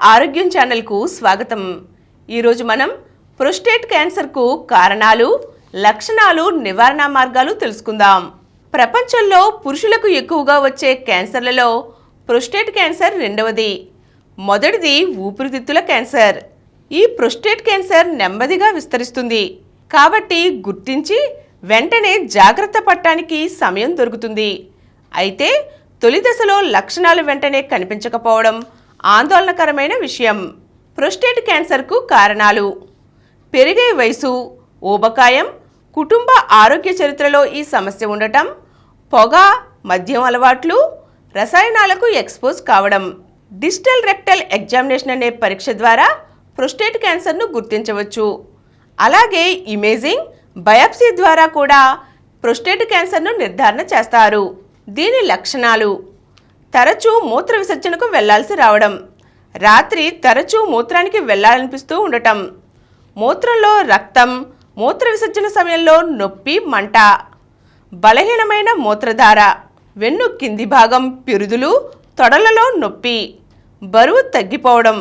ఆరోగ్యం ఛానల్కు స్వాగతం. ఈరోజు మనం ప్రోస్టేట్ క్యాన్సర్కు కారణాలు, లక్షణాలు, నివారణ మార్గాలు తెలుసుకుందాం. ప్రపంచంలో పురుషులకు ఎక్కువగా వచ్చే క్యాన్సర్లలో ప్రోస్టేట్ క్యాన్సర్ రెండవది. మొదటిది ఊపిరితిత్తుల క్యాన్సర్. ఈ ప్రోస్టేట్ క్యాన్సర్ నెమ్మదిగా విస్తరిస్తుంది కాబట్టి గుర్తించి వెంటనే జాగ్రత్త పడటానికి సమయం దొరుకుతుంది. అయితే తొలి దశలో లక్షణాలు వెంటనే కనిపించకపోవడం ఆందోళనకరమైన విషయం. ప్రోస్టేట్ క్యాన్సర్కు కారణాలు: పెరిగే వయసు, ఊబకాయం, కుటుంబ ఆరోగ్య చరిత్రలో ఈ సమస్య ఉండటం, పొగ, మద్యం అలవాట్లు, రసాయనాలకు ఎక్స్పోజ్ కావడం. డిజిటల్ రెక్టల్ ఎగ్జామినేషన్ అనే పరీక్ష ద్వారా ప్రోస్టేట్ క్యాన్సర్ను గుర్తించవచ్చు. అలాగే ఇమేజింగ్, బయాప్సీ ద్వారా కూడా ప్రోస్టేట్ క్యాన్సర్ను నిర్ధారణ చేస్తారు. దీని లక్షణాలు: తరచూ మూత్ర విసర్జనకు వెళ్లాల్సి రావడం, రాత్రి తరచూ మూత్రానికి వెళ్లాలనిపిస్తూ ఉండటం, మూత్రంలో రక్తం, మూత్ర విసర్జన సమయంలో నొప్పి, మంట, బలహీనమైన మూత్రధార, వెన్ను కింది భాగం పిరుదులు, తొడలలో నొప్పి, బరువు తగ్గిపోవడం,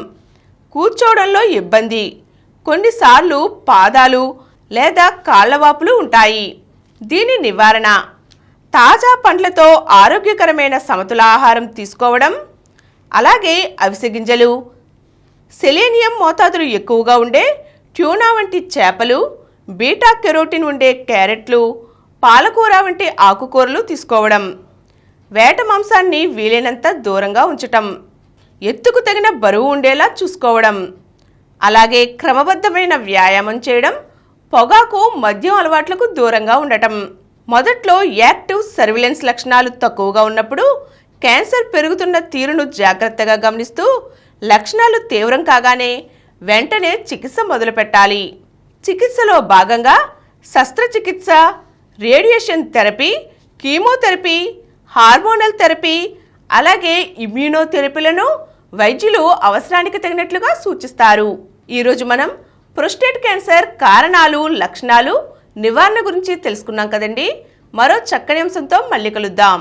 కూర్చోవడంలో ఇబ్బంది, కొన్నిసార్లు పాదాలు లేదా కాళ్లవాపులు ఉంటాయి. దీని నివారణ: తాజా పండ్లతో ఆరోగ్యకరమైన సమతుల ఆహారం తీసుకోవడం, అలాగే అవిసె గింజలు, సెలేనియం మోతాదులు ఎక్కువగా ఉండే ట్యూనా వంటి చేపలు, బీటా కెరోటిన్ ఉండే క్యారెట్లు, పాలకూర వంటి ఆకుకూరలు తీసుకోవడం, వేట మాంసాన్ని వీలైనంత దూరంగా ఉంచటం, ఎత్తుకు తగిన బరువు ఉండేలా చూసుకోవడం, అలాగే క్రమబద్ధమైన వ్యాయామం చేయడం, పొగాకు, మద్యం అలవాట్లకు దూరంగా ఉండటం. మొదట్లో యాక్టివ్ సర్విలెన్స్ లక్షణాలు తక్కువగా ఉన్నప్పుడు క్యాన్సర్ పెరుగుతున్న తీరును జాగ్రత్తగా గమనిస్తూ లక్షణాలు తీవ్రం కాగానే వెంటనే చికిత్స మొదలుపెట్టాలి. చికిత్సలో భాగంగా శస్త్రచికిత్స, radiation therapy, chemotherapy, hormonal therapy, అలాగే ఇమ్యూనోథెరపీలను వైద్యులు అవసరానికి తగినట్లుగా సూచిస్తారు. ఈరోజు మనం ప్రోస్టేట్ క్యాన్సర్ కారణాలు, లక్షణాలు, నివారణ గురించి తెలుసుకున్నాం కదండి. మరో చక్కని అంశంతో మళ్ళీ కలుద్దాం.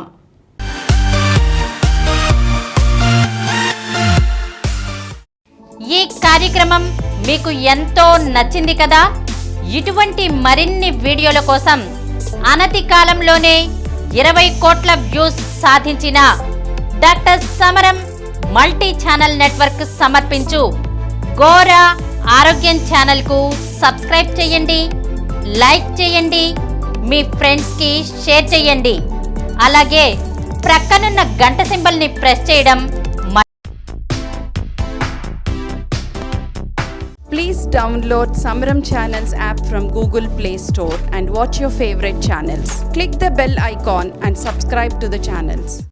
ఈ కార్యక్రమం మీకు ఎంతో నచ్చింది కదా. ఇటువంటి మరిన్ని వీడియోల కోసం అనతి కాలంలోనే 20 కోట్ల వ్యూస్ సాధించిన డాక్టర్ సమరం మల్టీ ఛానల్ నెట్వర్క్ సమర్పించు గోరా ఆరోగ్యం ఛానల్కు సబ్స్క్రైబ్ చేయండి, లైక్ చేయండి, మీ ఫ్రెండ్స్కి షేర్ చేయండి. అలాగే ప్రక్కనున్న గంట సింబల్ని ప్రెస్ చేయడం. Please download Samaram Channels app from Google Play Store and watch your favorite channels. Click the bell icon and subscribe to the channels.